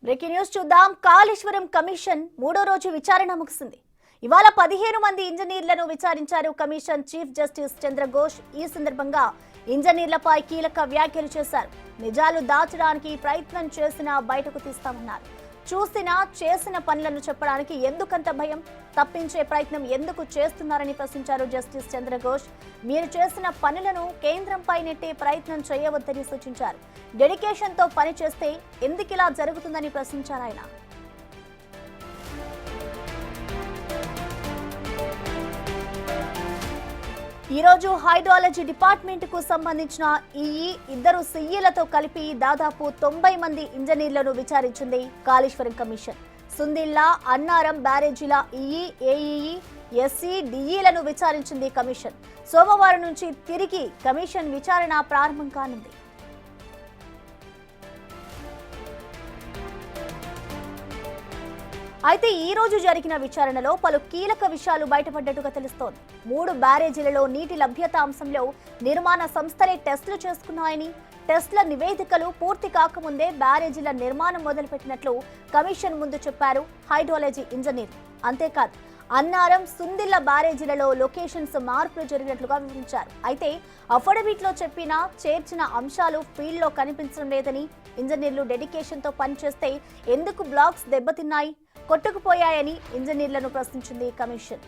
Breaking news చూద్దాం. Kaleshwaram commission మూడో రోజు విచారణ ముగిసింది. ఇవాళ 15 మంది ఇంజనీర్లను విచారించారు కమిషన్ చీఫ్ జస్టిస్ చంద్రఘోష్. ఈ సందర్భంగా ఇంజనీర్లపై కీలక వ్యాఖ్యలు చేశారు. నిజాలు దాచడానికి ప్రయత్నం చేసినా బయటకు తీస్తామన్నారు. చూసినా చేసిన పనులను చెప్పడానికి ఎందుకంత భయం, తప్పించే ప్రయత్నం ఎందుకు చేస్తున్నారని ప్రశ్నించారు జస్టిస్ చంద్రఘోష్. మీరు చేసిన పనులను కేంద్రంపై నెట్టే ప్రయత్నం చేయవద్దని సూచించారు. డెడికేషన్తో పని చేస్తే ఎందుకిలా జరుగుతుందని ప్రశ్నించారు ఆయన. ఈ రోజు హైడ్రాలజీ డిపార్ట్మెంట్ కు సంబంధించిన ఇద్దరు సిఈలతో కలిపి దాదాపు 90 మంది ఇంజనీర్లను విచారించింది కాళేశ్వరం కమిషన్. సుందిల్లా, అన్నారం బ్యారేజీల ఏఈఈ, ఎస్సీ, డిఈలను విచారించింది కమిషన్. సోమవారం నుంచి తిరిగి కమిషన్ విచారణ ప్రారంభం కానుంది. అయితే ఈ రోజు జరిగిన విచారణలో పలు కీలక విషయాలు బయటపడ్డట్టుగా తెలుస్తోంది. 3 బ్యారేజీలలో నీటి లభ్యత అంశంలో నిర్మాణ సంస్థలే టెస్టులు చేసుకున్నాయని, టెస్టుల నివేదికలు పూర్తి కాకముందే బ్యారేజీల నిర్మాణం మొదలుపెట్టినట్లు కమిషన్ ముందు చెప్పారు హైడ్రాలజీ ఇంజనీర్. అంతేకాదు అన్నారం, సుందిల్ల బ్యారేజీలలో లొకేషన్స్ మార్పులు జరిగినట్లుగా వివరించారు. అయితే అఫిడవిట్లో చెప్పిన చేర్చిన అంశాలు ఫీల్డ్లో కనిపించడం లేదని, ఇంజనీర్లు డెడికేషన్తో పనిచేస్తే ఎందుకు బ్లాక్స్ దెబ్బతిన్నాయి, కొట్టుకుపోయాయని ఇంజనీర్లను ప్రశ్నించింది కమిషన్.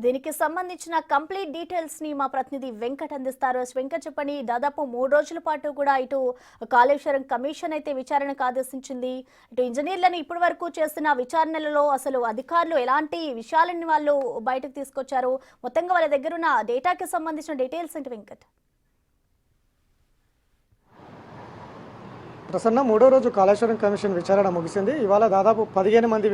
దీనికి సంబంధించిన కంప్లీట్ డీటెయిల్స్ ని మా ప్రతినిధి వెంకట్ అందిస్తారు. వెంకట్, చెప్పండి. దాదాపు 3 రోజుల పాటు కూడా ఇటు కాళేశ్వరం కమిషన్ అయితే విచారణకు ఆదేశించింది. ఇటు ఇంజనీర్లను ఇప్పటి వరకు చేసిన విచారణలలో అసలు అధికారులు ఎలాంటి విషయాలని వాళ్ళు బయటకు తీసుకొచ్చారు, మొత్తంగా వాళ్ళ దగ్గర ఉన్న డేటాకి సంబంధించిన డీటెయిల్స్ ఏంటి వెంకట్? ప్రసన్న, 3వ రోజు కాళేశ్వరం కమిషన్ విచారణ ముగిసింది. ఇవాళ దాదాపు 15 మంది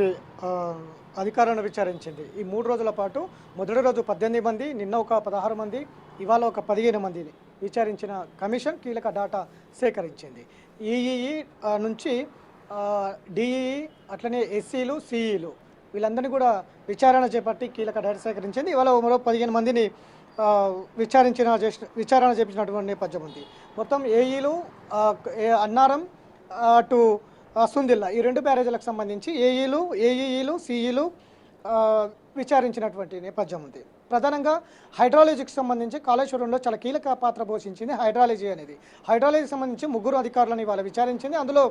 అధికారులను విచారించింది. ఈ 3 రోజుల పాటు మొదటి రోజు 18 మంది, నిన్న ఒక 16 మంది, ఇవాళ ఒక 15 మందిని విచారించిన కమిషన్ కీలక డేటా సేకరించింది. ఈఈఈ నుంచి డిఈఈ, అట్లనే ఎస్సీలు, సిఈలు వీళ్ళందరినీ కూడా విచారణ చేపట్టి కీలక డేటా సేకరించింది. ఇవాళ మరో 15 మందిని విచారణ చేపించినటువంటి నేపథ్యం ఉంది. మొత్తం ఏఈలు, అన్నారం టు సుందిల్లా ఈ 2 బ్యారేజీలకు సంబంధించి ఏఈఈలు, సిఈలు విచారించినటువంటి నేపథ్యం ఉంది. ప్రధానంగా హైడ్రాలజీకి సంబంధించి కాళేశ్వరంలో చాలా కీలక పాత్ర పోషించింది హైడ్రాలజీ అనేది. హైడ్రాలజీకి సంబంధించి 3 అధికారులను ఇవాళ విచారించింది. అందులో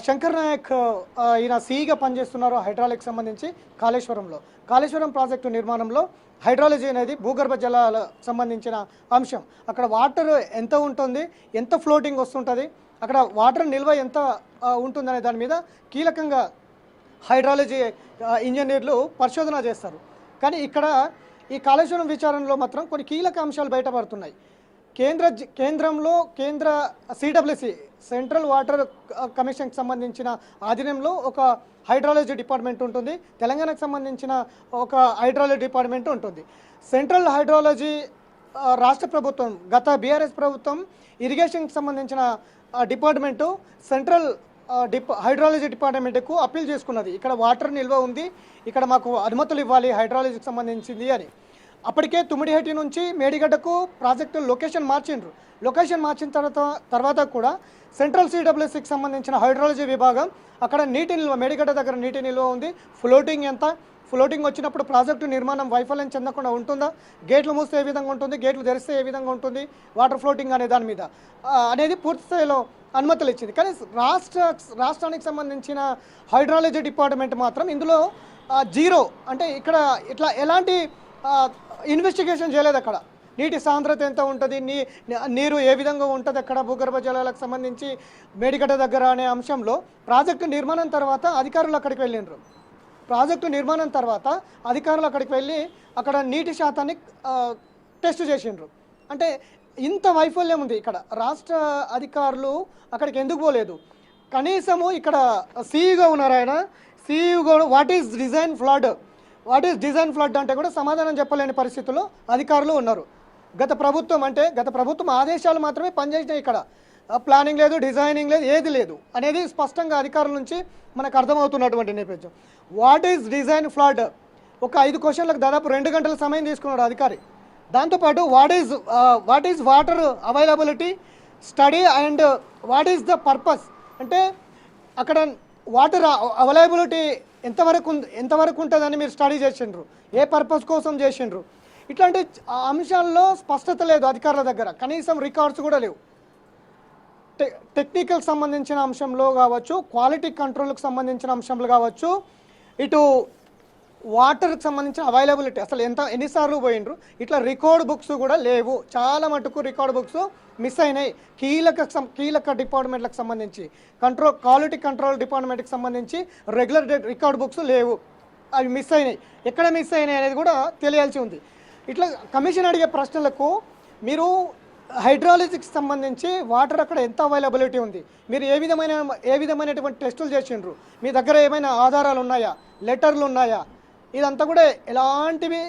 శంకర్ నాయక్ ఈయన సిఈగా పనిచేస్తున్నారు హైడ్రాలజీకి సంబంధించి కాళేశ్వరం ప్రాజెక్టు నిర్మాణంలో హైడ్రాలజీ అనేది భూగర్భ జలాల సంబంధించిన అంశం. అక్కడ వాటర్ ఎంత ఉంటుంది, ఎంత ఫ్లోటింగ్ వస్తుంటుంది, అక్కడ వాటర్ నిల్వ ఎంత ఉంటుందనే దాని మీద కీలకంగా హైడ్రాలజీ ఇంజనీర్లు పరిశోధన చేస్తారు. కానీ ఇక్కడ ఈ కాళేశ్వరం విచారణలో మాత్రం కొన్ని కీలక అంశాలు బయటపడుతున్నాయి. కేంద్ర సిడబ్ల్యూసి సెంట్రల్ వాటర్ కమిషన్కి సంబంధించిన ఆధీనంలో ఒక హైడ్రాలజీ డిపార్ట్మెంట్ ఉంటుంది. తెలంగాణకు సంబంధించిన ఒక హైడ్రాలజీ డిపార్ట్మెంట్ ఉంటుంది. సెంట్రల్ హైడ్రాలజీ రాష్ట్ర ప్రభుత్వం, గత బీఆర్ఎస్ ప్రభుత్వం ఇరిగేషన్కి సంబంధించిన డిపార్ట్మెంటు సెంట్రల్ హైడ్రాలజీ డిపార్ట్మెంట్కు అప్పీల్ చేసుకున్నది. ఇక్కడ వాటర్ నిల్వ ఉంది, ఇక్కడ మాకు అనుమతులు ఇవ్వాలి హైడ్రాలజీకి సంబంధించింది అని. అప్పటికే తుమ్మిడిహెట్టి నుంచి మేడిగడ్డకు ప్రాజెక్టు లొకేషన్ మార్చిన తర్వాత కూడా సెంట్రల్ సిడబ్ల్యూసికి సంబంధించిన హైడ్రాలజీ విభాగం అక్కడ నీటి నిల్వ, మేడిగడ్డ దగ్గర నీటి నిల్వ ఉంది, ఫ్లోటింగ్ ఎంత, ఫ్లోటింగ్ వచ్చినప్పుడు ప్రాజెక్టు నిర్మాణం వైఫల్యం చెందకుండా ఉంటుందా, గేట్లు మూస్తే ఏ విధంగా ఉంటుంది, గేట్లు తెరిస్తే ఏ విధంగా ఉంటుంది, వాటర్ ఫ్లోటింగ్ అనే దాని మీద అనేది పూర్తి స్థాయిలో అనుమతులు ఇచ్చింది. కానీ రాష్ట్రానికి సంబంధించిన హైడ్రాలజీ డిపార్ట్మెంట్ మాత్రం ఇందులో జీరో, అంటే ఇక్కడ ఇట్లా ఎలాంటి ఇన్వెస్టిగేషన్ చేయలేదు. అక్కడ నీటి సాంద్రత ఎంత ఉంటుంది, నీరు ఏ విధంగా ఉంటుంది అక్కడ భూగర్భ జలాలకు సంబంధించి మేడిగడ్డ దగ్గర అనే అంశంలో ప్రాజెక్టు నిర్మాణం తర్వాత అధికారులు అక్కడికి వెళ్ళినారు. ప్రాజెక్టు నిర్మాణం తర్వాత అధికారులు అక్కడికి వెళ్ళి అక్కడ నీటి శాతాన్ని టెస్ట్ చేసిండ్రు. అంటే ఇంత వైఫల్యం ఉంది ఇక్కడ. రాష్ట్ర అధికారులు అక్కడికి ఎందుకు పోలేదు? కనీసము ఇక్కడ సిఈగా ఉన్నారు ఆయన, సిఈ కూడా వాట్ ఈజ్ డిజైన్ ఫ్లడ్ అంటే కూడా సమాధానం చెప్పలేని పరిస్థితుల్లో అధికారులు ఉన్నారు. గత ప్రభుత్వం ఆదేశాలు మాత్రమే పనిచేసినాయి. ఇక్కడ ప్లానింగ్ లేదు, డిజైనింగ్ లేదు, ఏది లేదు అనేది స్పష్టంగా అధికారుల నుంచి మనకు అర్థమవుతున్నటువంటి నేపథ్యం. What is design flood? ఒక 5 క్వశ్చన్లకు దాదాపు 2 గంటల సమయం తీసుకున్నాడు అధికారి. దాంతోపాటు what is water availability study and what is the purpose, అంటే అక్కడ వాటర్ అవైలబిలిటీ ఎంతవరకు ఉంటుందని మీరు స్టడీ చేసిండ్రు, ఏ పర్పస్ కోసం చేసిండ్రు, ఇట్లాంటి అంశాల్లో స్పష్టత లేదు అధికారుల దగ్గర, కనీసం రికార్డ్స్ కూడా లేవు. టెక్నికల్ సంబంధించిన అంశంలో కావచ్చు, క్వాలిటీ కంట్రోల్కి సంబంధించిన అంశంలో కావచ్చు, ఇటు వాటర్కి సంబంధించిన అవైలబిలిటీ అసలు ఎన్నిసార్లు పోయిండ్రు, ఇట్లా రికార్డ్ బుక్స్ కూడా లేవు. చాలా మటుకు రికార్డ్ బుక్స్ మిస్ అయినాయి. కీలక డిపార్ట్మెంట్లకు సంబంధించి క్వాలిటీ కంట్రోల్ డిపార్ట్మెంట్కి సంబంధించి రెగ్యులర్ రికార్డ్ బుక్స్ లేవు, అవి మిస్ అయినాయి. ఎక్కడ మిస్ అయినాయి అనేది కూడా తెలియాల్సి ఉంది. ఇట్లా కమిషన్ అడిగే ప్రశ్నలకు మీరు హైడ్రాలజీకి సంబంధించి వాటర్ అక్కడ ఎంత అవైలబిలిటీ ఉంది, మీరు ఏ విధమైనటువంటి టెస్టులు చేసిండ్రు, మీ దగ్గర ఏమైనా ఆధారాలు ఉన్నాయా, లెటర్లు ఉన్నాయా, ఇదంతా కూడా ఎలాంటివి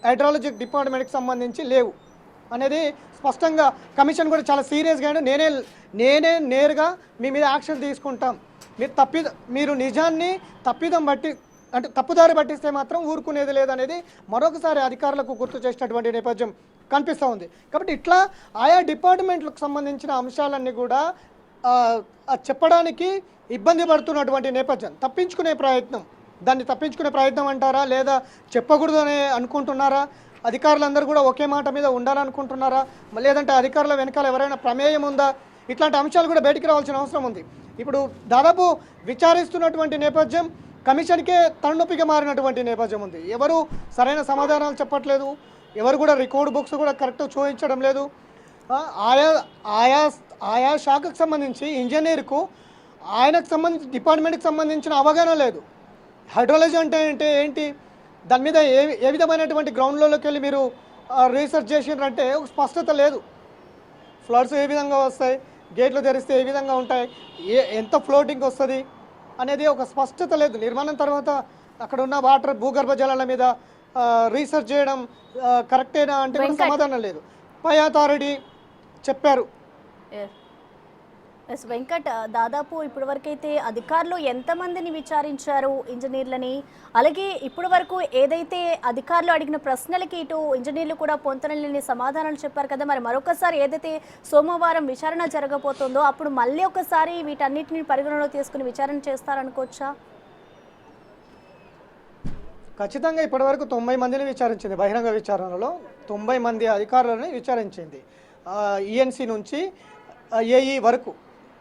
హైడ్రాలజీ డిపార్ట్మెంట్కి సంబంధించి లేవు అనేది స్పష్టంగా కమిషన్ కూడా చాలా సీరియస్గా నేనే నేరుగా మీ మీద యాక్షన్ తీసుకుంటాం, మీరు నిజాన్ని తప్పుదారి పట్టిస్తే మాత్రం ఊరుకునేది లేదనేది మరొకసారి అధికారులకు గుర్తు చేసినటువంటి నేపథ్యం కనిపిస్తూ ఉంది. కాబట్టి ఇట్లా ఆయా డిపార్ట్మెంట్లకు సంబంధించిన అంశాలన్నీ కూడా చెప్పడానికి ఇబ్బంది పడుతున్నటువంటి నేపథ్యం, దాన్ని తప్పించుకునే ప్రయత్నం అంటారా, లేదా చెప్పకూడదని అనుకుంటున్నారా, అధికారులందరూ కూడా ఒకే మాట మీద ఉండాలనుకుంటున్నారా, లేదంటే అధికారుల వెనకాల ఎవరైనా ప్రమేయం ఉందా, ఇట్లాంటి అంశాలు కూడా బయటికి రావాల్సిన అవసరం ఉంది. ఇప్పుడు దాదాపు విచారిస్తున్నటువంటి నేపథ్యం కమిషన్కే తలనొప్పిగా మారినటువంటి నేపథ్యం ఉంది. ఎవరు సరైన సమాధానాలు చెప్పట్లేదు, ఎవరు కూడా రికార్డ్ బుక్స్ కూడా కరెక్ట్ చూపించడం లేదు. ఆయా శాఖకు సంబంధించి ఇంజనీర్కు ఆయనకు సంబంధించి డిపార్ట్మెంట్కి సంబంధించిన అవగాహన లేదు. హైడ్రాలజీ అంటే ఏంటి, దాని మీద ఏ విధమైనటువంటి గ్రౌండ్లోకి వెళ్ళి మీరు రీసెర్చ్ చేసినారంటే ఒక స్పష్టత లేదు. ఫ్లడ్స్ ఏ విధంగా వస్తాయి, గేట్లు తెరిస్తే ఏ విధంగా ఉంటాయి, ఎంత ఫ్లోటింగ్ వస్తుంది అనేది ఒక స్పష్టత లేదు. నిర్మాణం తర్వాత అక్కడ ఉన్న వాటర్ భూగర్భ జలాల మీద రీసెర్చ్ చేయడం కరెక్టేనా అంటే కూడా సమాధానం లేదు. పై అథారిటీ చెప్పారు. ఎస్ వెంకట్, దాదాపు ఇప్పటి వరకైతే అధికారులు ఎంతమందిని విచారించారు ఇంజనీర్లని, అలాగే ఇప్పటి వరకు ఏదైతే అధికారులు అడిగిన ప్రశ్నలకి ఇటు ఇంజనీర్లు కూడా పొంతనలేని సమాధానాలు చెప్పారు కదా, మరి మరొకసారి ఏదైతే సోమవారం విచారణ జరగబోతుందో అప్పుడు మళ్ళీ ఒకసారి వీటన్నిటిని పరిగణలో తీసుకుని విచారణ చేస్తారనుకోవచ్చా? ఖచ్చితంగా ఇప్పటివరకు 90 మందిని విచారించింది. బహిరంగ విచారణలో 90 మంది అధికారులని విచారించింది. ఈఎన్సీ నుంచి ఏఈ వరకు,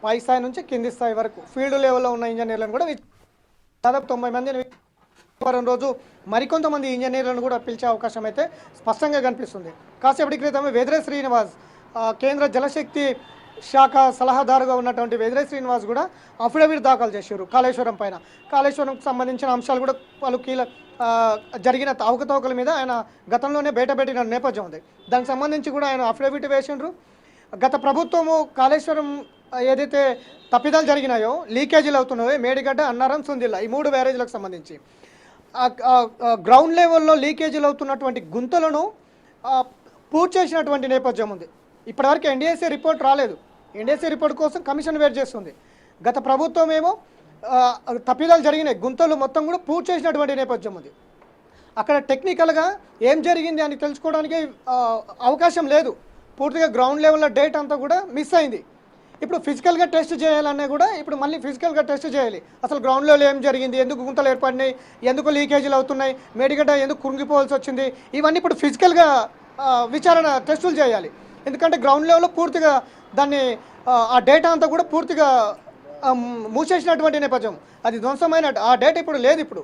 పై స్థాయి నుంచి కింది స్థాయి వరకు ఫీల్డ్ లెవెల్లో ఉన్న ఇంజనీర్లను కూడా దాదాపు 90 మందిని రోజు మరికొంతమంది ఇంజనీర్లను కూడా పిలిచే అవకాశం అయితే స్పష్టంగా కనిపిస్తుంది. కాసేపటి క్రితమే వెదిరే శ్రీనివాస్, కేంద్ర జలశక్తి శాఖ సలహాదారుగా ఉన్నటువంటి వెదిరే శ్రీనివాస్ కూడా అఫిడవిట్ దాఖలు చేశారు కాళేశ్వరం పైన. కాళేశ్వరంకి సంబంధించిన అంశాలు కూడా పలు జరిగిన అవకతవకల మీద ఆయన గతంలోనే బయటపెట్టిన నేపథ్యం ఉంది. దానికి సంబంధించి కూడా ఆయన అఫిడవిట్ వేసిండ్రు. గత ప్రభుత్వము కాళేశ్వరం ఏదైతే తప్పిదాలు జరిగినాయో, లీకేజీలు అవుతున్నాయో, మేడిగడ్డ, అన్నారం, సుందిల్ల ఈ 3 బ్యారేజీలకు సంబంధించి గ్రౌండ్ లెవెల్లో లీకేజీలు అవుతున్నటువంటి గుంతలను పూర్తి చేసినటువంటి నేపథ్యం ఉంది. ఇప్పటివరకు ఎన్డీఎస్ఏ రిపోర్ట్ రాలేదు. ఎన్డీఎస్ఏ రిపోర్ట్ కోసం కమిషన్ వెయిట్ చేస్తుంది. గత ప్రభుత్వం ఏమో తప్పిదాలు జరిగినాయి, గుంతలు మొత్తం కూడా పూర్తి చేసినటువంటి నేపథ్యం ఉంది. అక్కడ టెక్నికల్గా ఏం జరిగింది అని తెలుసుకోవడానికి అవకాశం లేదు. పూర్తిగా గ్రౌండ్ లెవెల్లో డేట్ అంతా కూడా మిస్ అయింది. ఇప్పుడు ఫిజికల్గా టెస్ట్ చేయాలన్నా కూడా ఇప్పుడు మళ్ళీ ఫిజికల్గా టెస్ట్ చేయాలి. అసలు గ్రౌండ్ లెవెల్ ఏం జరిగింది, ఎందుకు గుంతలు ఏర్పడినాయి, ఎందుకు లీకేజీలు అవుతున్నాయి, మేడిగడ్డ ఎందుకు కురింగిపోవాల్సి వచ్చింది, ఇవన్నీ ఇప్పుడు ఫిజికల్గా విచారణ టెస్టులు చేయాలి. ఎందుకంటే గ్రౌండ్ లెవెల్లో పూర్తిగా దాన్ని ఆ డేటా అంతా కూడా పూర్తిగా మూసేసినటువంటి నేపథ్యం, అది ధ్వంసమైన ఆ డేటా ఇప్పుడు లేదు. ఇప్పుడు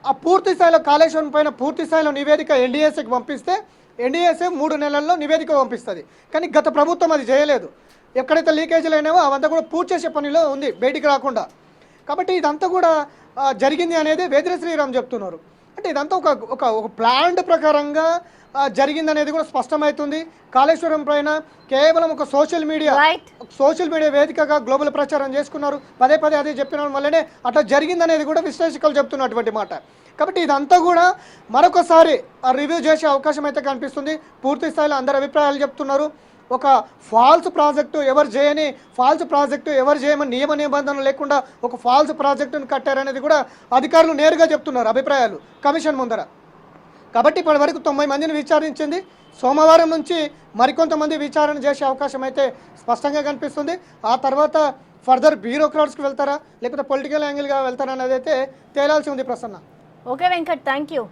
ఆ పూర్తి స్థాయిలో కాళేశ్వరం పైన పూర్తి స్థాయిలో నివేదిక ఎన్డీఎస్ఏకి పంపిస్తే ఎన్డీఎస్ఏ 3 నెలల్లో నివేదిక పంపిస్తుంది. కానీ గత ప్రభుత్వం అది చేయలేదు. ఎక్కడైతే లీకేజీలు అయినావో అవంతా కూడా పూర్తి చేసే పనిలో ఉంది, బయటికి రాకుండా. కాబట్టి ఇదంతా కూడా జరిగింది అనేది వెదిరే శ్రీరామ్ చెప్తున్నారు. అంటే ఇదంతా ఒక ప్లాన్డ్ ప్రకారంగా జరిగిందనేది కూడా స్పష్టమవుతుంది. కాళేశ్వరం పైన కేవలం ఒక సోషల్ మీడియా వేదికగా గ్లోబల్ ప్రచారం చేసుకున్నారు. పదే అదే చెప్పిన వల్లనే అట్లా జరిగిందనేది కూడా విశ్లేషకులు చెప్తున్నటువంటి మాట. కాబట్టి ఇదంతా కూడా మరొకసారి రివ్యూ చేసే అవకాశం అయితే కనిపిస్తుంది. పూర్తి స్థాయిలో అందరు అభిప్రాయాలు చెప్తున్నారు. ఒక ఫాల్స్ ప్రాజెక్టు ఎవరు చేయమని నియమ నిబంధనలు లేకుండా ఒక ఫాల్స్ ప్రాజెక్టును కట్టారనేది కూడా అధికారులు నేరుగా చెప్తున్నారు అభిప్రాయాలు కమిషన్ ముందర. కాబట్టి ఇప్పటి వరకు 90 మందిని విచారించింది. సోమవారం నుంచి మరికొంతమంది విచారణ చేసే అవకాశం అయితే స్పష్టంగా కనిపిస్తుంది. ఆ తర్వాత ఫర్దర్ బ్యూరోక్రాట్స్కి వెళ్తారా లేకపోతే పొలిటికల్ యాంగిల్గా వెళ్తారా అనేది అయితే తేలాల్సి ఉంది Prasanna. Okay Venkat, thank you.